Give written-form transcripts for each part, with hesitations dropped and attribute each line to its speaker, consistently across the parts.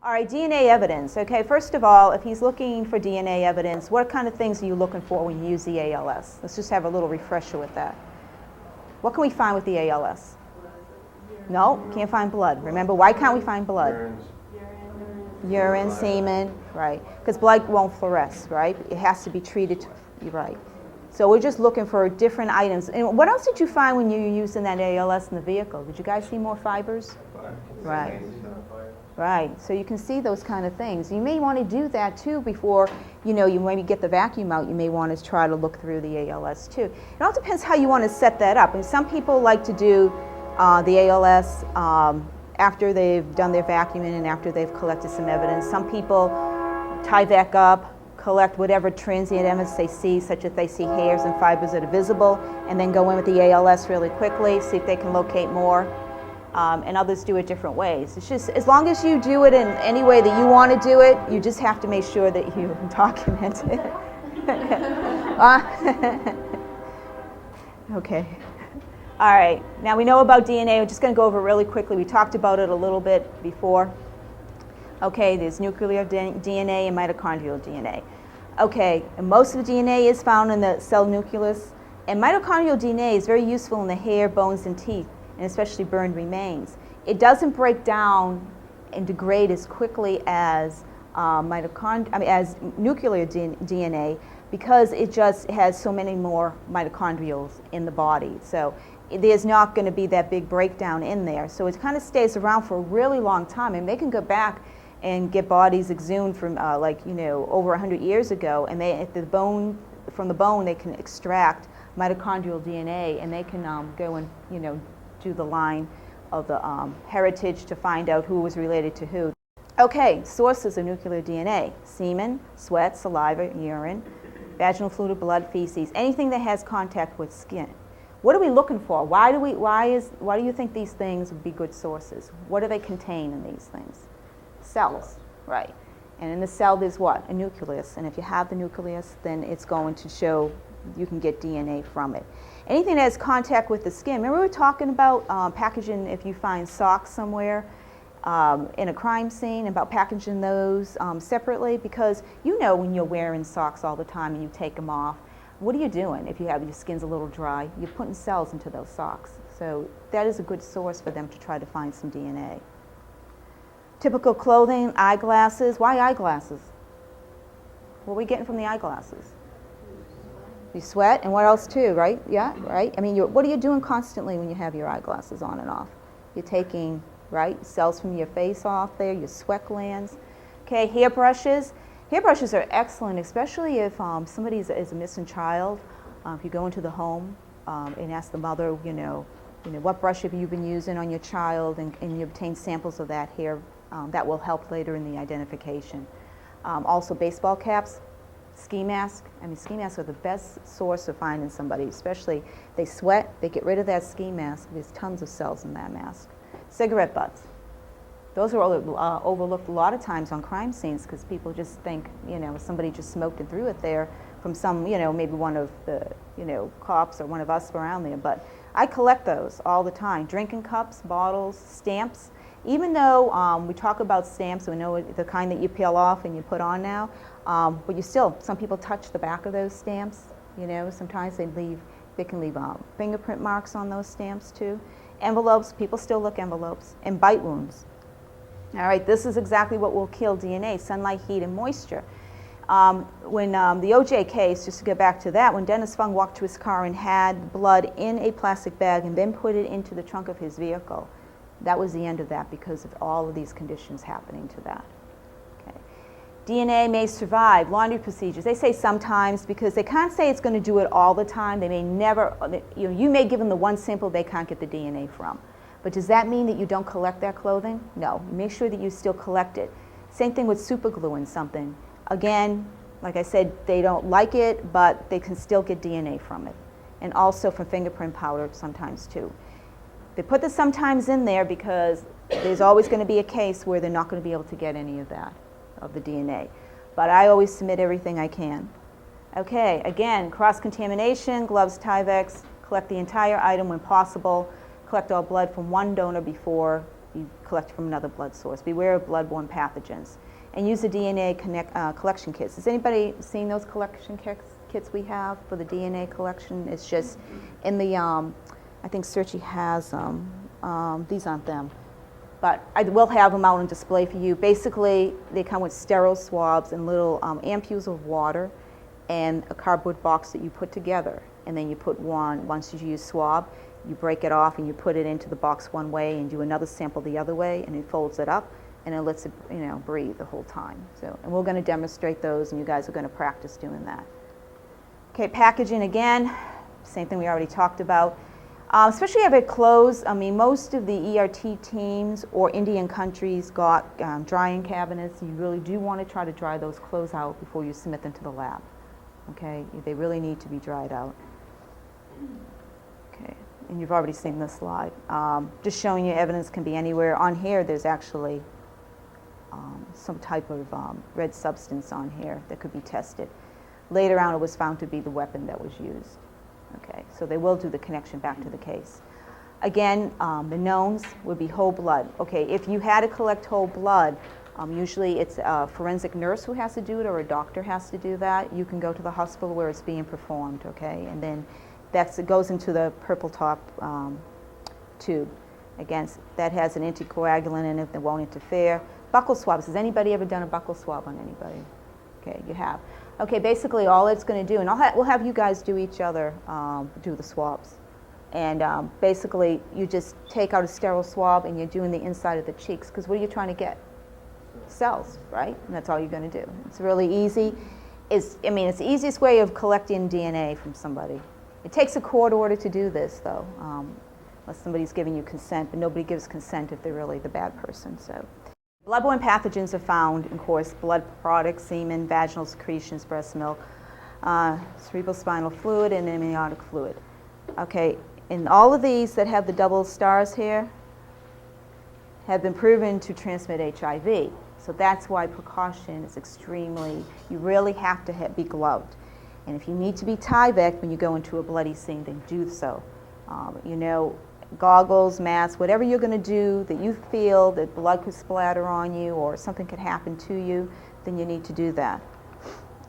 Speaker 1: All right, DNA evidence. Okay, first of all, if he's looking for DNA evidence, what kind of things are you looking for when you use the ALS? Let's just have a little refresher with that. What can we find with the ALS? No, can't find blood. Remember, why can't we find blood? Urine, semen, right? Because blood won't fluoresce, right? It has to be treated, right? So we're just looking for different items. And what else did you find when you were using that ALS in the vehicle? Did you guys see more fibers? Right. Right. So you can see those kind of things. You may want to do that too before, you maybe get the vacuum out. You may want to try to look through the ALS too. It all depends how you want to set that up. And some people like to do the ALS after they've done their vacuuming and after they've collected some evidence. Some people tie back up, collect whatever transient evidence they see, such as they see hairs and fibers that are visible, and then go in with the ALS really quickly, see if they can locate more. And others do it different ways. It's just, as long as you do it in any way that you want to do it, you just have to make sure that you document it. Okay. All right. Now we know about DNA. We're just going to go over it really quickly. We talked about it a little bit before. Okay, there's nuclear DNA and mitochondrial DNA. Okay, and most of the DNA is found in the cell nucleus, and mitochondrial DNA is very useful in the hair, bones, and teeth, and especially burned remains. It doesn't break down and degrade as quickly as as nuclear DNA because it just has so many more mitochondrials in the body. So there's not going to be that big breakdown in there. So it kind of stays around for a really long time, and they can go back and get bodies exhumed from over 100 years ago, and from the bone they can extract mitochondrial DNA, and they can go and do the line of the heritage to find out who was related to who. Okay, sources of nuclear DNA: semen, sweat, saliva, urine, vaginal fluid, blood, feces, anything that has contact with skin. What are we looking for? Why do you think these things would be good sources? What do they contain in these things? Cells, right? And in the cell there's what? A nucleus. And if you have the nucleus, then it's going to show you can get DNA from it. Anything that has contact with the skin. Remember we were talking about packaging, if you find socks somewhere in a crime scene, about packaging those separately, because when you're wearing socks all the time and you take them off, what are you doing if your skin's a little dry? You're putting cells into those socks. So that is a good source for them to try to find some DNA. Typical clothing: eyeglasses. Why eyeglasses? What are we getting from the eyeglasses? You sweat, and what else too, right? Yeah, right? I mean, what are you doing constantly when you have your eyeglasses on and off? You're taking, right, cells from your face off there, your sweat glands. Okay, hairbrushes. Hairbrushes are excellent, especially if somebody is a missing child. If you go into the home and ask the mother, what brush have you been using on your child, and you obtain samples of that hair, that will help later in the identification. Also, baseball caps. Ski mask. I mean, ski masks are the best source of finding somebody, especially they sweat, they get rid of that ski mask. There's tons of cells in that mask. Cigarette butts. Those are overlooked a lot of times on crime scenes because people just think, somebody just smoked and threw it there from some, maybe one of the, cops or one of us around there. But I collect those all the time. Drinking cups, bottles, stamps. Even though we talk about stamps, we know the kind that you peel off and you put on now, but some people touch the back of those stamps. Sometimes they can leave fingerprint marks on those stamps too. Envelopes, people still look envelopes. And bite wounds. All right, this is exactly what will kill DNA: sunlight, heat, and moisture. When the OJ case, just to get back to that, when Dennis Fung walked to his car and had blood in a plastic bag and then put it into the trunk of his vehicle, that was the end of that because of all of these conditions happening to that. Okay. DNA may survive laundry procedures. They say sometimes because they can't say it's going to do it all the time. They may never, you may give them the one sample they can't get the DNA from. But does that mean that you don't collect that clothing? No. Make sure that you still collect it. Same thing with super glue and something. Again, like I said, they don't like it, but they can still get DNA from it. And also from fingerprint powder sometimes too. They put this sometimes in there because there's always going to be a case where they're not going to be able to get any of that, of the DNA. But I always submit everything I can. Okay, again, cross-contamination, gloves, Tyvek, collect the entire item when possible, collect all blood from one donor before be collected from another blood source. Beware of bloodborne pathogens. And use the DNA collection kits. Has anybody seen those collection kits we have for the DNA collection? It's just in the, I think Searchy has them. These aren't them. But I will have them out on display for you. Basically, they come with sterile swabs and little ampules of water and a cardboard box that you put together. And then you put one, once you use swab, you break it off and you put it into the box one way and do another sample the other way, and it folds it up and it lets it, breathe the whole time. So, and we're going to demonstrate those, and you guys are going to practice doing that. Okay, packaging again, same thing we already talked about. Especially if it closed, most of the ERT teams or Indian countries got drying cabinets. You really do want to try to dry those clothes out before you submit them to the lab. Okay, they really need to be dried out. Okay, and you've already seen this slide. Just showing you evidence can be anywhere. On here, there's actually some type of red substance on here that could be tested. Later on, it was found to be the weapon that was used. Okay, so they will do the connection back to the case. Again, the knowns would be whole blood. Okay, if you had to collect whole blood, usually it's a forensic nurse who has to do it or a doctor has to do that. You can go to the hospital where it's being performed, okay? And then it goes into the purple top tube. Again, that has an anticoagulant in it that won't interfere. Buccal swabs. Has anybody ever done a buccal swab on anybody? Okay, you have. Okay, basically all it's going to do, and we'll have you guys do each other, do the swabs. And basically you just take out a sterile swab and you're doing the inside of the cheeks, because what are you trying to get? Cells, right? And that's all you're going to do. It's really easy. It's the easiest way of collecting DNA from somebody. It takes a court order to do this, though, unless somebody's giving you consent, but nobody gives consent if they're really the bad person. So, bloodborne pathogens are found in, of course, blood products, semen, vaginal secretions, breast milk, cerebrospinal fluid, and amniotic fluid. Okay, and all of these that have the double stars here have been proven to transmit HIV. So that's why precaution is extremely, you really have to be gloved. And if you need to be Tyvek when you go into a bloody scene, then do so. Goggles, masks, whatever you're going to do that you feel that blood could splatter on you or something could happen to you, then you need to do that.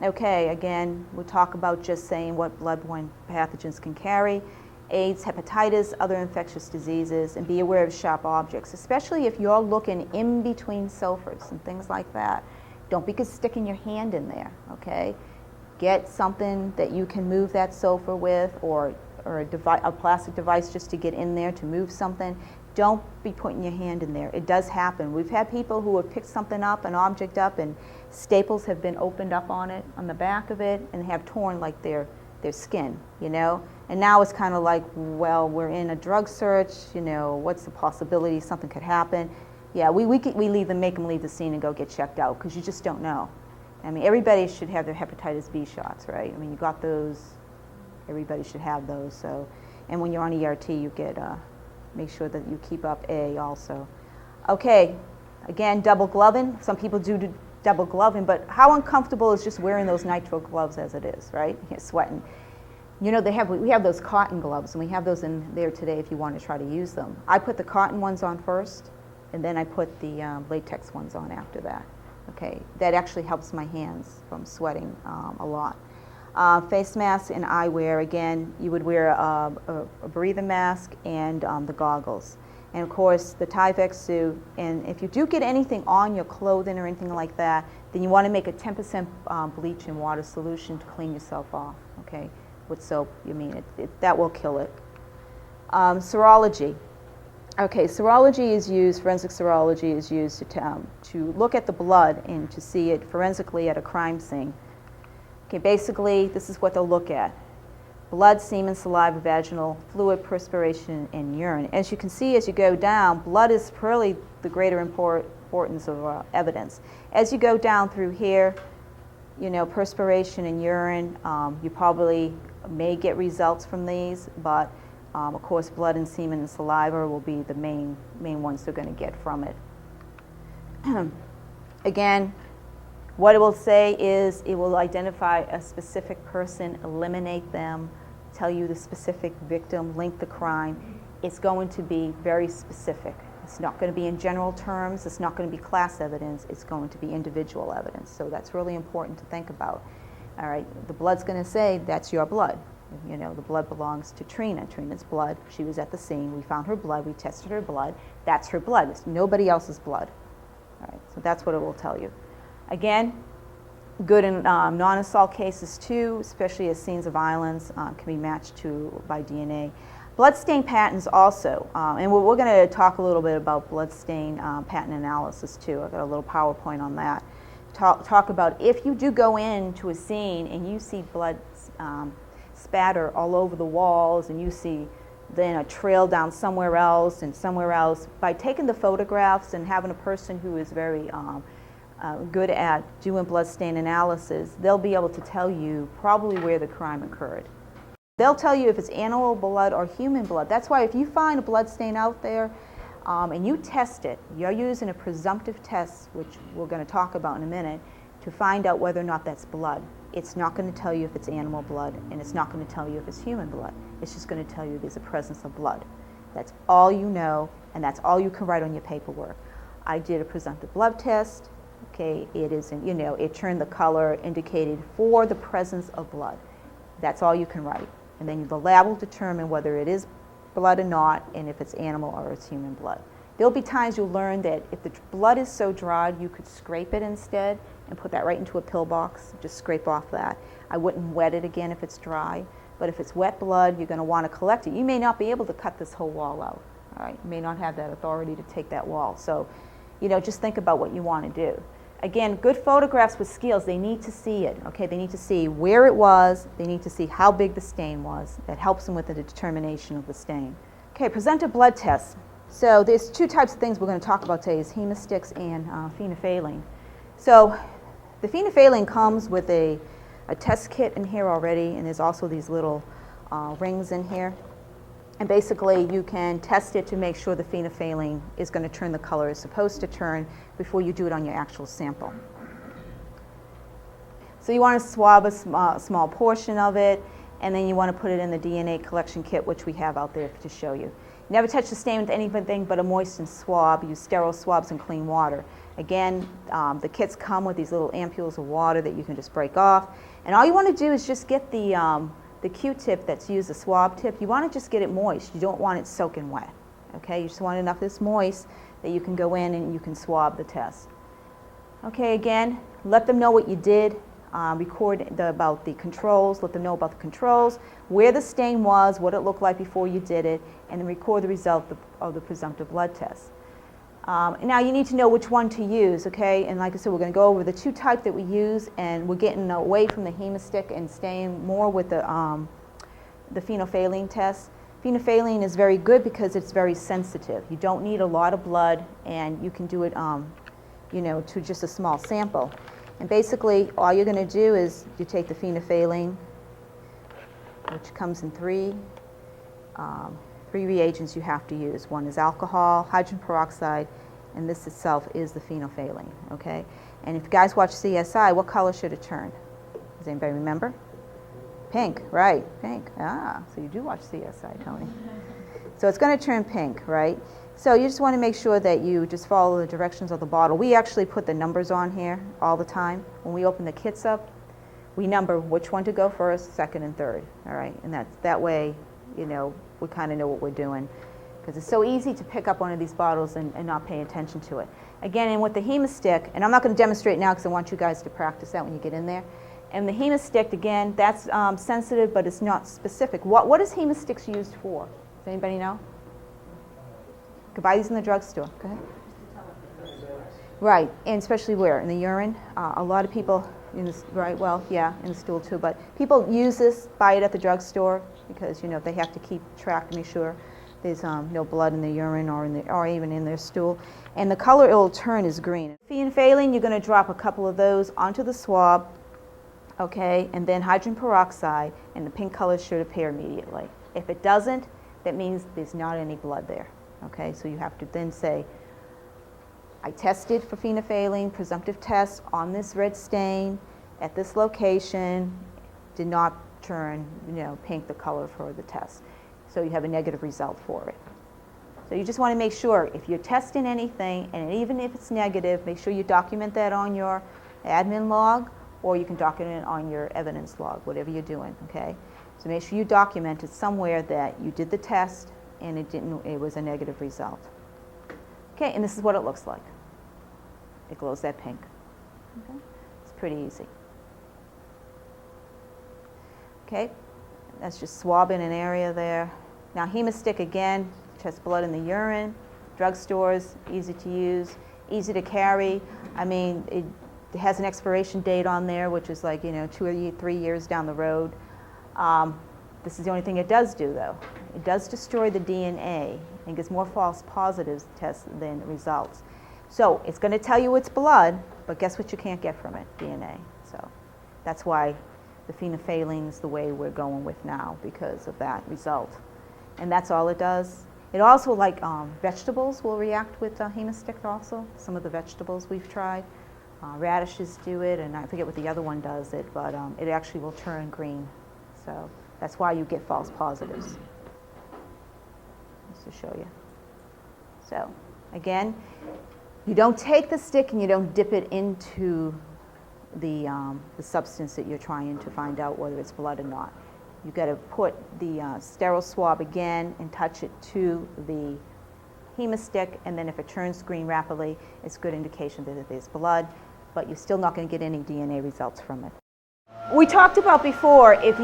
Speaker 1: Okay, again, we'll talk about just saying what bloodborne pathogens can carry. AIDS, hepatitis, other infectious diseases, and be aware of sharp objects, especially if you're looking in between sulfurs and things like that. Don't be sticking your hand in there, okay? Get something that you can move that sulfur with, or a plastic device just to get in there to move something. Don't be putting your hand in there. It does happen. We've had people who have picked something up, an object up, and staples have been opened up on it, on the back of it, and have torn like their skin, And now it's kind of like, well, we're in a drug search, what's the possibility something could happen? Yeah, we make them leave the scene and go get checked out, because you just don't know. Everybody should have their hepatitis B shots, right? You got those, everybody should have those. So, and when you're on ERT, you get, make sure that you keep up A also. Okay, again, double gloving. Some people do double gloving, but how uncomfortable is just wearing those nitrile gloves as it is, right? You're sweating. We have those cotton gloves, and we have those in there today if you want to try to use them. I put the cotton ones on first, and then I put the latex ones on after that. Okay, that actually helps my hands from sweating a lot. Face masks and eyewear, again, you would wear a breather mask and the goggles. And of course, the Tyvek suit, and if you do get anything on your clothing or anything like that, then you want to make a 10% bleach and water solution to clean yourself off, okay? With soap, that will kill it. Serology. Okay, serology is used, forensic serology is used to look at the blood and to see it forensically at a crime scene. Okay, basically, this is what they'll look at. Blood, semen, saliva, vaginal fluid, perspiration, and urine. As you can see, as you go down, blood is really the greater importance of evidence. As you go down through here, perspiration and urine, you probably may get results from these, but of course, blood and semen and saliva will be the main ones they're going to get from it. Again, what it will say is it will identify a specific person, eliminate them, tell you the specific victim, link the crime. It's going to be very specific. It's not going to be in general terms. It's not going to be class evidence. It's going to be individual evidence. So that's really important to think about. All right, the blood's going to say that's your blood. You know, the blood belongs to Trina. Trina's blood. She was at the scene. We found her blood. We tested her blood. That's her blood. It's nobody else's blood. All right, so that's what it will tell you. Again, good in non-assault cases too, especially as scenes of violence can be matched to by DNA. Bloodstain patents also, and we're going to talk a little bit about bloodstain patent analysis too. I've got a little PowerPoint on that. Talk about if you do go into a scene and you see blood spatter all over the walls and you see then a trail down somewhere else and somewhere else, by taking the photographs and having a person who is very good at doing bloodstain analysis, they'll be able to tell you probably where the crime occurred. They'll tell you if it's animal blood or human blood. That's why if you find a blood stain out there and you test it, you're using a presumptive test, which we're going to talk about in a minute, to find out whether or not that's blood. It's not going to tell you if it's animal blood, and it's not going to tell you if it's human blood. It's just going to tell you there's a presence of blood. That's all you know, and that's all you can write on your paperwork. I did a presumptive blood test. Okay, it isn't, you know, it turned the color indicated for the presence of blood. That's all you can write. And then the lab will determine whether it is blood or not, and if it's animal or it's human blood. There'll be times you'll learn that if the blood is so dried, you could scrape it instead and put that right into a pill box. Just scrape off that. I wouldn't wet it again if it's dry. But if it's wet blood, you're going to want to collect it. You may not be able to cut this whole wall out. All right? You may not have that authority to take that wall. So, you know, just think about what you want to do. Again, good photographs with scales, they need to see it, okay? They need to see where it was. They need to see how big the stain was. That helps them with the determination of the stain. Okay, presumptive blood tests. So there's two types of things we're going to talk about today, is Hemastix and phenolphthalein. So the phenolphthalein comes with a test kit in here already, and there's also these little rings in here. And basically, you can test it to make sure the phenolphthalein is going to turn the color it's supposed to turn before you do it on your actual sample. So you want to swab a small portion of it, and then you want to put it in the DNA collection kit, which we have out there to show you. Never touch the stain with anything but a moistened swab. Use sterile swabs and clean water. Again, the kits come with these little ampules of water that you can just break off. And all you want to do is just get the Q-tip that's used, the swab tip. You want to just get it moist. You don't want it soaking wet. Okay, you just want enough that's moist that you can go in and you can swab the test. Okay, again, let them know what you did. Record about the controls, let them know about the controls, where the stain was, what it looked like before you did it, and then record the result of the presumptive blood test. And now you need to know which one to use, okay? And like I said, we're going to go over the two types that we use, and we're getting away from the Hemastix and staying more with the phenolphthalein test. Phenolphthalein is very good because it's very sensitive. You don't need a lot of blood, and you can do it, you know, to just a small sample. And basically, all you're going to do is you take the phenolphthalein, which comes in three reagents you have to use. One is alcohol, hydrogen peroxide, and this itself is the phenolphthalein, okay? And if you guys watch CSI, what color should it turn? Does anybody remember? Pink, right, pink. Ah, so you do watch CSI, Tony. So it's going to turn pink, right? So you just want to make sure that you just follow the directions of the bottle. We actually put the numbers on here all the time. When we open the kits up, we number which one to go first, second, and third, all right? And that way, you know, we kind of know what we're doing, because it's so easy to pick up one of these bottles and not pay attention to it. Again, and with the Hemastix, and I'm not going to demonstrate now because I want you guys to practice that when you get in there. And the Hemastix, again, that's sensitive, but it's not specific. What is Hemastix used for? Does anybody know? You can buy these in the drugstore. Go ahead. Right, and especially where? In the urine. A lot of people in this, right? Well, yeah, in the stool too. But people use this, buy it at the drugstore because, you know, they have to keep track to make sure there's no blood in the urine or even in their stool. And the color it will turn is green. Phenolphthalein, you're going to drop a couple of those onto the swab, okay, and then hydrogen peroxide, and the pink color should appear immediately. If it doesn't, that means there's not any blood there. Okay, so you have to then say, I tested for phenolphthalein, presumptive test on this red stain at this location, did not turn, you know, pink, the color for the test. So you have a negative result for it. Does So you just want to make sure if you're testing anything, and even if it's negative, make sure you document that on your admin log, or you can document it on your evidence log, whatever you're doing, okay? So make sure you document it somewhere that you did the test and it was a negative result. Okay, and this is what it looks like. It glows that pink. Okay? It's pretty easy. Okay, that's just swabbing an area there. Now Hemastix again, test blood in the urine, drugstores, easy to use, easy to carry. I mean, it has an expiration date on there, which is like, 2 or 3 years down the road. This is the only thing it does do, though. It does destroy the DNA and gets more false positives tests than results. So it's going to tell you it's blood, but guess what you can't get from it? DNA. So that's why the phenolphthalein is the way we're going with now, because of that result. And that's all it does. It also, like vegetables will react with Hemastix also. Some of the vegetables we've tried. Radishes do it, and I forget what the other one does it, but it actually will turn green. So that's why you get false positives. Just to show you. So again, you don't take the stick and you don't dip it into the substance that you're trying to find out whether it's blood or not. You've got to put the sterile swab again and touch it to the Hemastix, and then if it turns green rapidly, it's a good indication that it is blood, but you're still not going to get any DNA results from it. We talked about before, if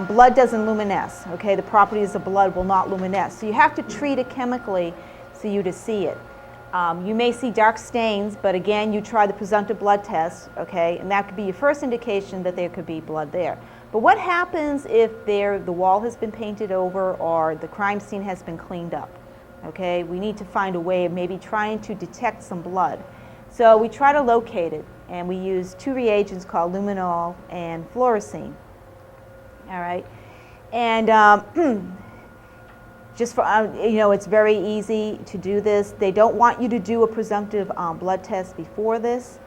Speaker 1: blood doesn't luminesce, okay, the properties of blood will not luminesce. So you have to treat it chemically for you to see it. You may see dark stains, but again, you try the presumptive blood test, okay, and that could be your first indication that there could be blood there. But what happens if the wall has been painted over or the crime scene has been cleaned up? Okay, we need to find a way of maybe trying to detect some blood. So we try to locate it, and we use 2 reagents called Luminol and Fluorescein. All right, and just for it's very easy to do this. They don't want you to do a presumptive blood test before this,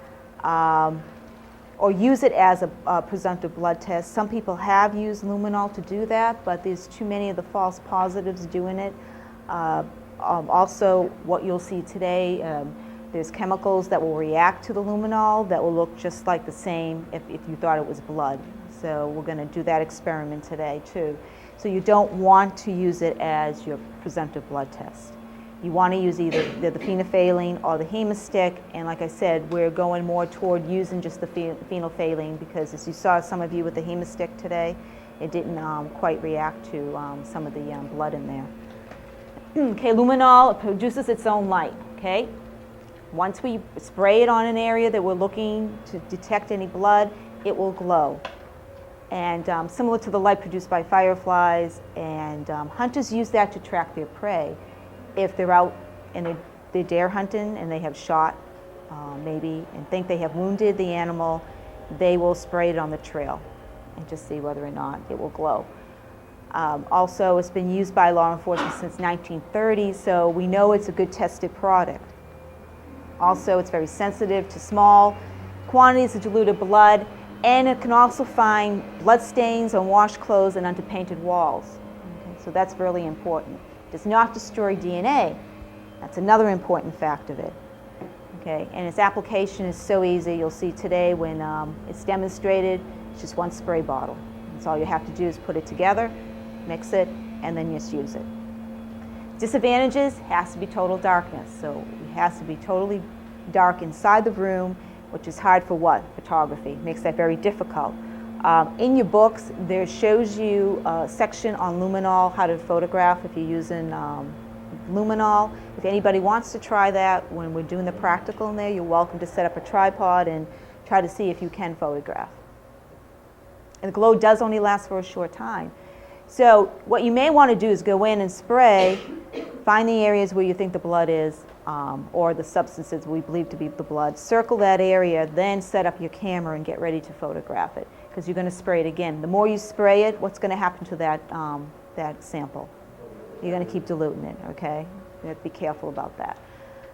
Speaker 1: or use it as a presumptive blood test. Some people have used Luminol to do that, but there's too many of the false positives doing it. Also, what you'll see today, there's chemicals that will react to the luminol that will look just like the same if you thought it was blood. So we're going to do that experiment today too. So you don't want to use it as your presumptive blood test. You want to use either the phenolphthalein or the Hemastix, and like I said, we're going more toward using just the phenolphthalein because, as you saw some of you with the Hemastix today, it didn't quite react to some of the blood in there. Okay, luminol produces its own light, okay? Once we spray it on an area that we're looking to detect any blood, it will glow. And similar to the light produced by fireflies, and hunters use that to track their prey. If they're out and they're deer hunting and they have shot maybe and think they have wounded the animal, they will spray it on the trail and just see whether or not it will glow. Also, it's been used by law enforcement since 1930, so we know it's a good tested product. Also, it's very sensitive to small quantities of diluted blood, and it can also find blood stains on washed clothes and underpainted walls. Okay, so that's really important. It does not destroy DNA. That's another important fact of it. Okay, and its application is so easy. You'll see today when it's demonstrated, it's just one spray bottle. That's all you have to do is put it together, mix it, and then just use it. Disadvantages, has to be total darkness. So it has to be totally dark inside the room, which is hard for what? Photography. Makes that very difficult. In your books, there shows you a section on luminol, how to photograph if you're using luminol. If anybody wants to try that, when we're doing the practical in there, you're welcome to set up a tripod and try to see if you can photograph. And the glow does only last for a short time. So what you may want to do is go in and spray, find the areas where you think the blood is, or the substances we believe to be the blood, circle that area, then set up your camera and get ready to photograph it, because you're going to spray it again. The more you spray it, what's going to happen to that sample? You're going to keep diluting it, okay? You have to be careful about that.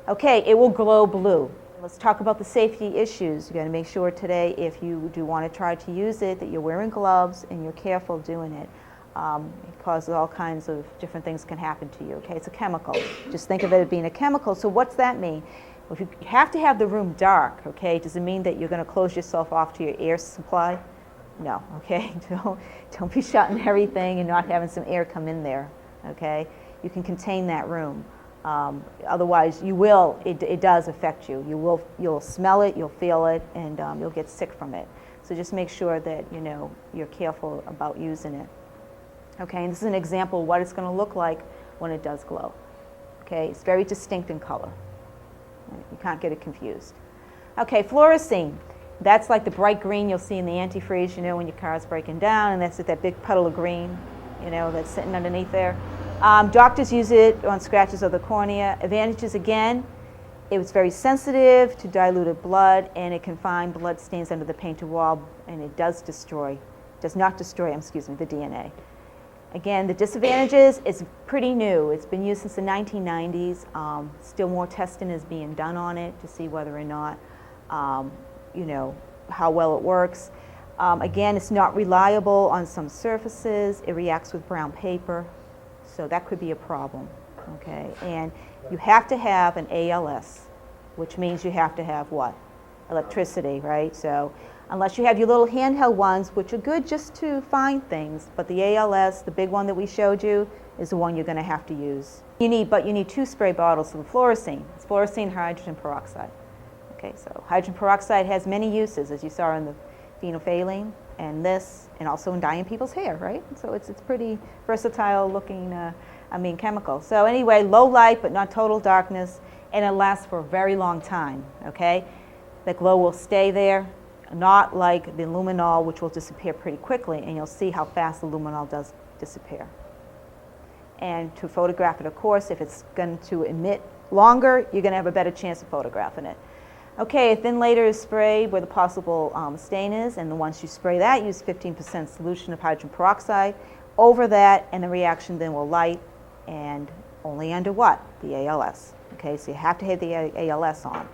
Speaker 1: Okay, it will glow blue. Let's talk about the safety issues. You got to make sure today, if you do want to try to use it, that you're wearing gloves and you're careful doing it. It causes all kinds of different things can happen to you, okay? It's a chemical. Just think of it as being a chemical. So what's that mean? Well, if you have to have the room dark, okay, does it mean that you're going to close yourself off to your air supply? No, okay? Don't be shutting everything and not having some air come in there, okay? You can contain that room. Otherwise, it does affect you. You'll smell it, you'll feel it, and you'll get sick from it. So just make sure that, you're careful about using it. Okay, and this is an example of what it's going to look like when it does glow. Okay, it's very distinct in color. You can't get it confused. Okay, fluorescein. That's like the bright green you'll see in the antifreeze, when your car's breaking down, and that's that big puddle of green, that's sitting underneath there. Doctors use it on scratches of the cornea. Advantages, again, it's very sensitive to diluted blood, and it can find blood stains under the painted wall, and it does not destroy the DNA. Again, the disadvantages, it's pretty new. It's been used since the 1990s. Still more testing is being done on it to see whether or not, how well it works. Again, it's not reliable on some surfaces. It reacts with brown paper, so that could be a problem, okay? And you have to have an ALS, which means you have to have what? Electricity, right? So unless you have your little handheld ones, which are good just to find things, but the ALS, the big one that we showed you, is the one you're going to have to use. You need 2 spray bottles of the fluorescein. It's fluorescein hydrogen peroxide. Okay, so hydrogen peroxide has many uses, as you saw in the phenolphthalein and this, and also in dyeing people's hair, right? So it's pretty versatile looking, chemical. So anyway, low light but not total darkness, and it lasts for a very long time, okay? The glow will stay there, not like the luminol, which will disappear pretty quickly, and you'll see how fast the luminol does disappear. And to photograph it, of course, if it's going to emit longer, you're going to have a better chance of photographing it. Okay, a thin layer is sprayed where the possible stain is, and once you spray that, use 15% solution of hydrogen peroxide over that, and the reaction then will light, and only under what? The ALS. Okay, so you have to have the ALS on.